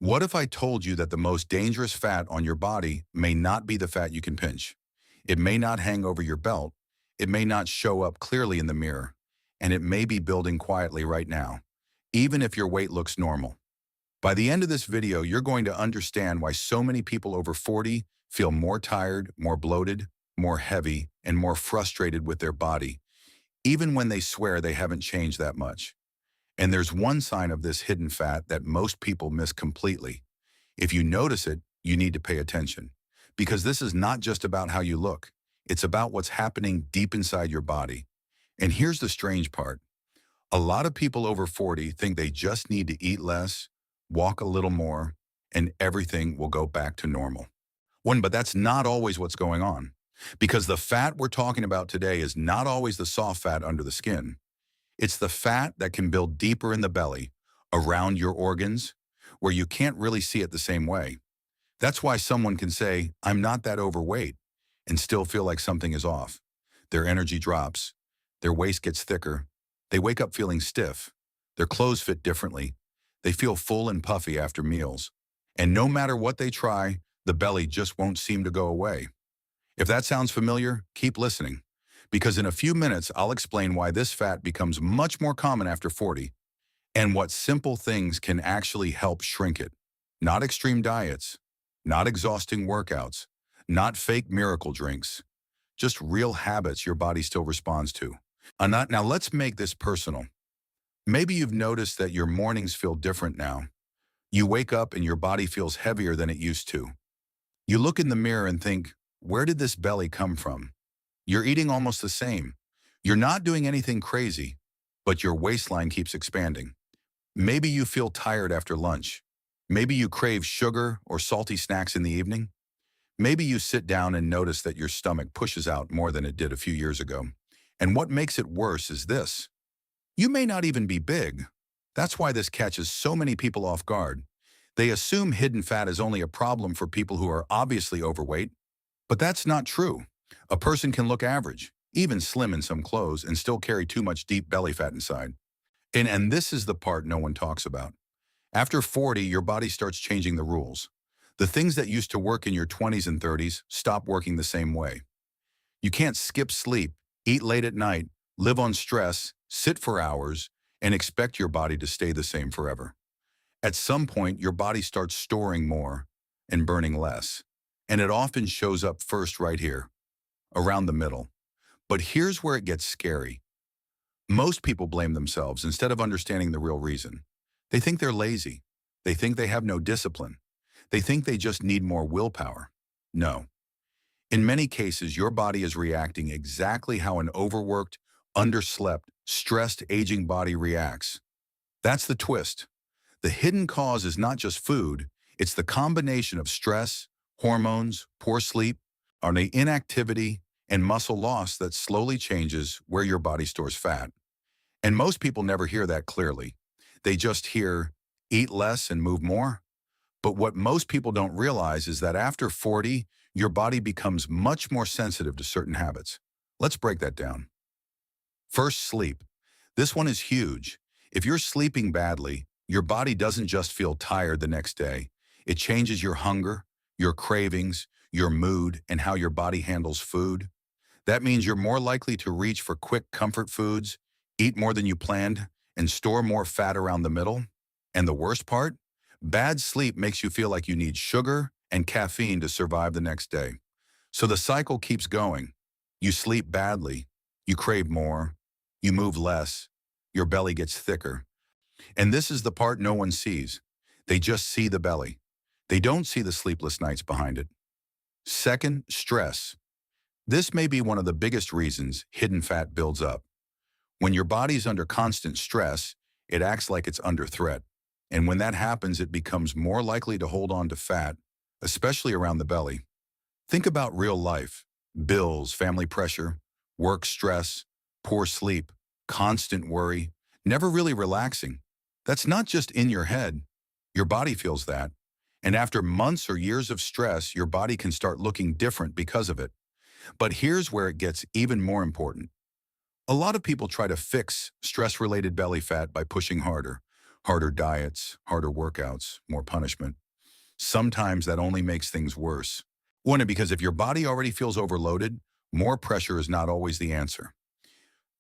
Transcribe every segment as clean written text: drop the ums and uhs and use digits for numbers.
What if I told you that the most dangerous fat on your body may not be the fat you can pinch? It may not hang over your belt, it may not show up clearly in the mirror, and it may be building quietly right now, even if your weight looks normal. By the end of this video, you're going to understand why so many people over 40 feel more tired, more bloated, more heavy, and more frustrated with their body, even when they swear they haven't changed that much. And there's one sign of this hidden fat that most people miss completely. If you notice it, you need to pay attention. Because this is not just about how you look. It's about what's happening deep inside your body. And here's the strange part. A lot of people over 40 think they just need to eat less, walk a little more, and everything will go back to normal. But that's not always what's going on. Because the fat we're talking about today is not always the soft fat under the skin. It's the fat that can build deeper in the belly, around your organs, where you can't really see it the same way. That's why someone can say, "I'm not that overweight," and still feel like something is off. Their energy drops, their waist gets thicker, they wake up feeling stiff, their clothes fit differently, they feel full and puffy after meals. And no matter what they try, the belly just won't seem to go away. If that sounds familiar, keep listening. Because in a few minutes, I'll explain why this fat becomes much more common after 40 and what simple things can actually help shrink it. Not extreme diets, not exhausting workouts, not fake miracle drinks, just real habits your body still responds to. Now let's make this personal. Maybe you've noticed that your mornings feel different now. You wake up and your body feels heavier than it used to. You look in the mirror and think, where did this belly come from? You're eating almost the same. You're not doing anything crazy, but your waistline keeps expanding. Maybe you feel tired after lunch. Maybe you crave sugar or salty snacks in the evening. Maybe you sit down and notice that your stomach pushes out more than it did a few years ago. And what makes it worse is this. You may not even be big. That's why this catches so many people off guard. They assume hidden fat is only a problem for people who are obviously overweight, but that's not true. A person can look average, even slim in some clothes, and still carry too much deep belly fat inside. And this is the part no one talks about. After 40, your body starts changing the rules. The things that used to work in your 20s and 30s stop working the same way. You can't skip sleep, eat late at night, live on stress, sit for hours, and expect your body to stay the same forever. At some point, your body starts storing more and burning less. And it often shows up first right here, around the middle. But here's where it gets scary. Most people blame themselves instead of understanding the real reason. They think they're lazy. They think they have no discipline. They think they just need more willpower. No. In many cases, your body is reacting exactly how an overworked, underslept, stressed, aging body reacts. That's the twist. The hidden cause is not just food, it's the combination of stress, hormones, poor sleep, or the inactivity and muscle loss that slowly changes where your body stores fat. And most people never hear that clearly. They just hear, eat less and move more. But what most people don't realize is that after 40, your body becomes much more sensitive to certain habits. Let's break that down. First, sleep. This one is huge. If you're sleeping badly, your body doesn't just feel tired the next day. It changes your hunger, your cravings, your mood, and how your body handles food. That means you're more likely to reach for quick comfort foods, eat more than you planned, and store more fat around the middle. And the worst part? Bad sleep makes you feel like you need sugar and caffeine to survive the next day. So the cycle keeps going. You sleep badly, you crave more, you move less, your belly gets thicker. And this is the part no one sees. They just see the belly. They don't see the sleepless nights behind it. Second, stress. This may be one of the biggest reasons hidden fat builds up. When your body's under constant stress, it acts like it's under threat. And when that happens, it becomes more likely to hold on to fat, especially around the belly. Think about real life. Bills, family pressure, work stress, poor sleep, constant worry, never really relaxing. That's not just in your head. Your body feels that. And after months or years of stress, your body can start looking different because of it. But here's where it gets even more important. A lot of people try to fix stress-related belly fat by pushing harder, Harder diets, harder workouts, more punishment. Sometimes that only makes things worse. One, because if your body already feels overloaded, more pressure is not always the answer.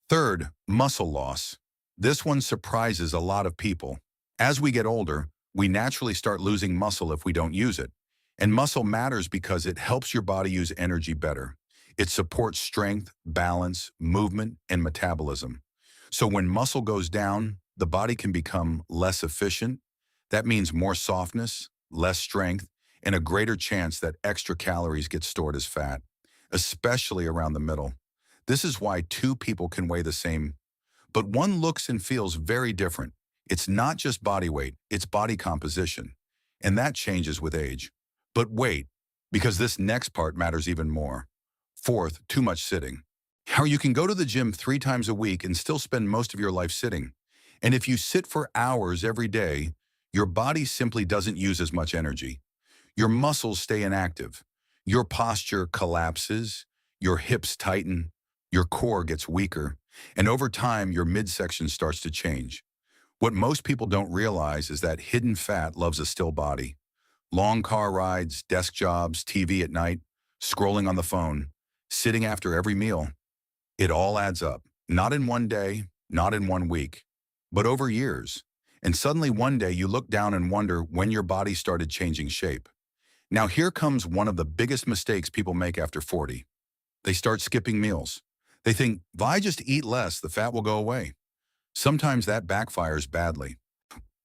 Third, muscle loss. This one surprises a lot of people. As we get older, we naturally start losing muscle if we don't use it. And muscle matters because it helps your body use energy better. It supports strength, balance, movement, and metabolism. So when muscle goes down, the body can become less efficient. That means more softness, less strength, and a greater chance that extra calories get stored as fat, especially around the middle. This is why two people can weigh the same, but one looks and feels very different. It's not just body weight, it's body composition. And that changes with age. But wait, because this next part matters even more. Fourth, too much sitting. How you can go to the gym 3 times a week and still spend most of your life sitting. And if you sit for hours every day, your body simply doesn't use as much energy. Your muscles stay inactive. Your posture collapses. Your hips tighten. Your core gets weaker. And over time, your midsection starts to change. What most people don't realize is that hidden fat loves a still body. Long car rides, desk jobs, TV at night, scrolling on the phone, sitting after every meal. It all adds up. Not in one day, not in one week, but over years. And suddenly one day you look down and wonder when your body started changing shape. Now here comes one of the biggest mistakes people make after 40. They start skipping meals. They think, if I just eat less, the fat will go away. Sometimes that backfires badly.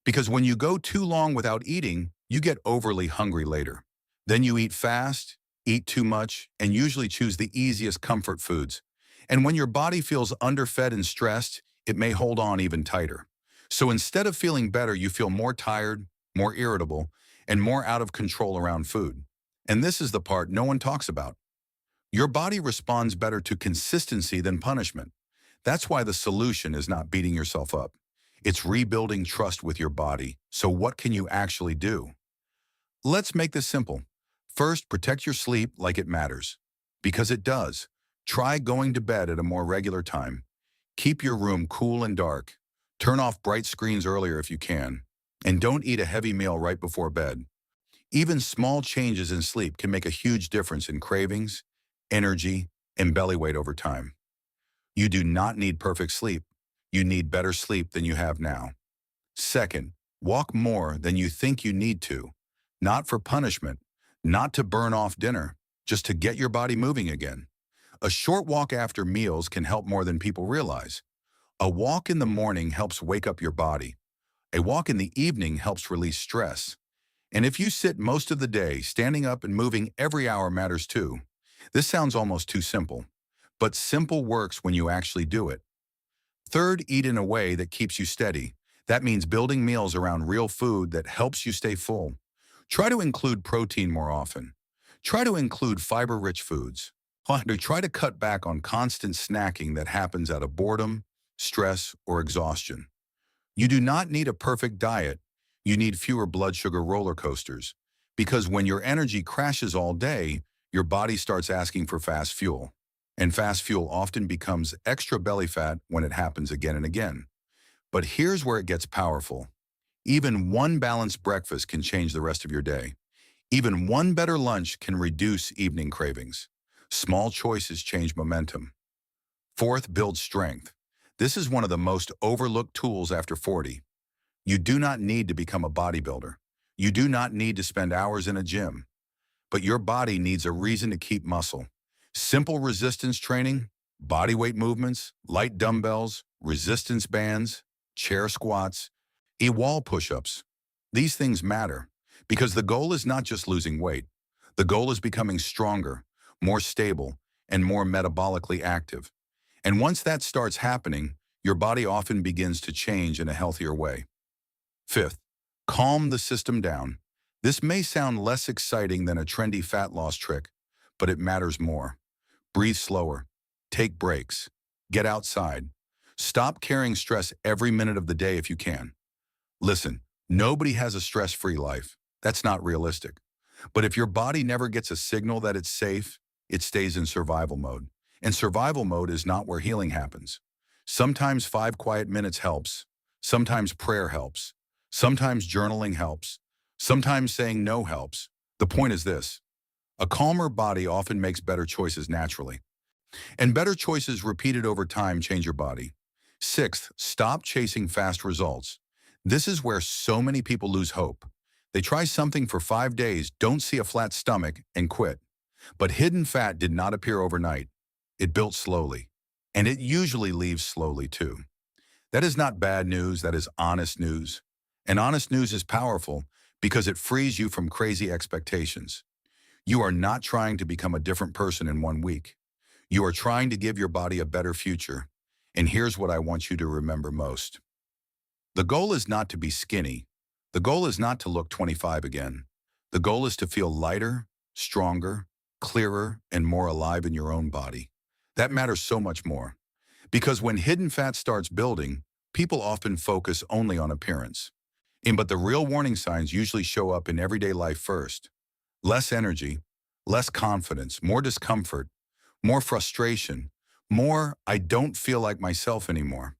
Because when you go too long without eating, you get overly hungry later. Then you eat fast, eat too much, and usually choose the easiest comfort foods. And when your body feels underfed and stressed, it may hold on even tighter. So instead of feeling better, you feel more tired, more irritable, and more out of control around food. And this is the part no one talks about. Your body responds better to consistency than punishment. That's why the solution is not beating yourself up. It's rebuilding trust with your body. So what can you actually do? Let's make this simple. First, protect your sleep like it matters. Because it does. Try going to bed at a more regular time. Keep your room cool and dark. Turn off bright screens earlier if you can. And don't eat a heavy meal right before bed. Even small changes in sleep can make a huge difference in cravings, energy, and belly weight over time. You do not need perfect sleep. You need better sleep than you have now. Second, walk more than you think you need to. Not for punishment, not to burn off dinner, just to get your body moving again. A short walk after meals can help more than people realize. A walk in the morning helps wake up your body. A walk in the evening helps release stress. And if you sit most of the day, standing up and moving every hour matters too. This sounds almost too simple, but simple works when you actually do it. Third, eat in a way that keeps you steady. That means building meals around real food that helps you stay full. Try to include protein more often. Try to include fiber-rich foods. Try to cut back on constant snacking that happens out of boredom, stress, or exhaustion. You do not need a perfect diet. You need fewer blood sugar roller coasters. Because when your energy crashes all day, your body starts asking for fast fuel. And fast fuel often becomes extra belly fat when it happens again and again. But here's where it gets powerful. Even one balanced breakfast can change the rest of your day. Even one better lunch can reduce evening cravings. Small choices change momentum. Fourth, build strength. This is one of the most overlooked tools after 40. You do not need to become a bodybuilder. You do not need to spend hours in a gym. But your body needs a reason to keep muscle. Simple resistance training, body weight movements, light dumbbells, resistance bands, chair squats, wall push-ups. These things matter because the goal is not just losing weight. The goal is becoming stronger, more stable, and more metabolically active. And once that starts happening, your body often begins to change in a healthier way. Fifth, calm the system down. This may sound less exciting than a trendy fat loss trick, but it matters more. Breathe slower. Take breaks. Get outside. Stop carrying stress every minute of the day if you can. Listen, nobody has a stress-free life. That's not realistic. But if your body never gets a signal that it's safe, it stays in survival mode. And survival mode is not where healing happens. Sometimes 5 quiet minutes helps. Sometimes prayer helps. Sometimes journaling helps. Sometimes saying no helps. The point is this: a calmer body often makes better choices naturally. And better choices repeated over time change your body. Sixth, stop chasing fast results. This is where so many people lose hope. They try something for 5 days, don't see a flat stomach, and quit. But hidden fat did not appear overnight. It built slowly. And it usually leaves slowly too. That is not bad news, that is honest news. And honest news is powerful because it frees you from crazy expectations. You are not trying to become a different person in 1 week. You are trying to give your body a better future. And here's what I want you to remember most. The goal is not to be skinny. The goal is not to look 25 again. The goal is to feel lighter, stronger, clearer, and more alive in your own body. That matters so much more. Because when hidden fat starts building, people often focus only on appearance. But the real warning signs usually show up in everyday life first. Less energy, less confidence, more discomfort, more frustration, more "I don't feel like myself anymore."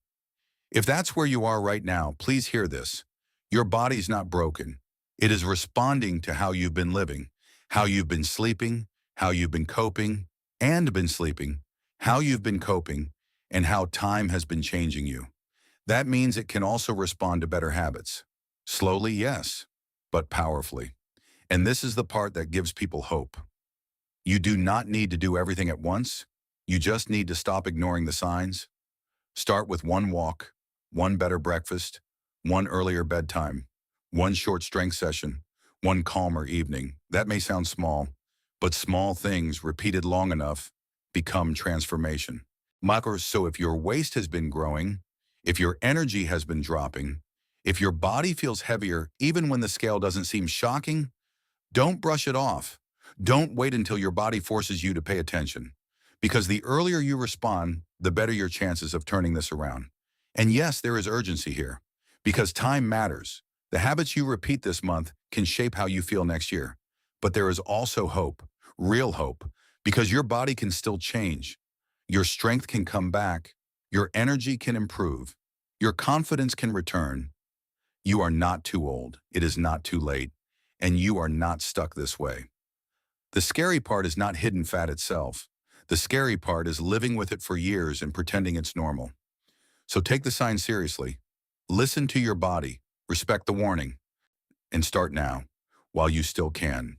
If that's where you are right now, please hear this. Your body's not broken. It is responding to how you've been living, how you've been sleeping, how you've been coping, and been sleeping, how you've been coping, and how time has been changing you. That means it can also respond to better habits. Slowly, yes, but powerfully. And this is the part that gives people hope. You do not need to do everything at once. You just need to stop ignoring the signs. Start with one walk, one better breakfast, one earlier bedtime, one short strength session, one calmer evening. That may sound small, but small things repeated long enough become transformation. Macros, so if your waist has been growing, if your energy has been dropping, if your body feels heavier even when the scale doesn't seem shocking, don't brush it off. Don't wait until your body forces you to pay attention. Because the earlier you respond, the better your chances of turning this around. And yes, there is urgency here. Because time matters. The habits you repeat this month can shape how you feel next year. But there is also hope, real hope, because your body can still change. Your strength can come back. Your energy can improve. Your confidence can return. You are not too old. It is not too late. And you are not stuck this way. The scary part is not hidden fat itself. The scary part is living with it for years and pretending it's normal. So take the sign seriously. Listen to your body, respect the warning, and start now, while you still can.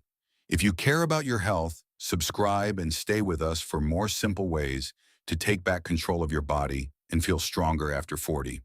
If you care about your health, subscribe and stay with us for more simple ways to take back control of your body and feel stronger after 40.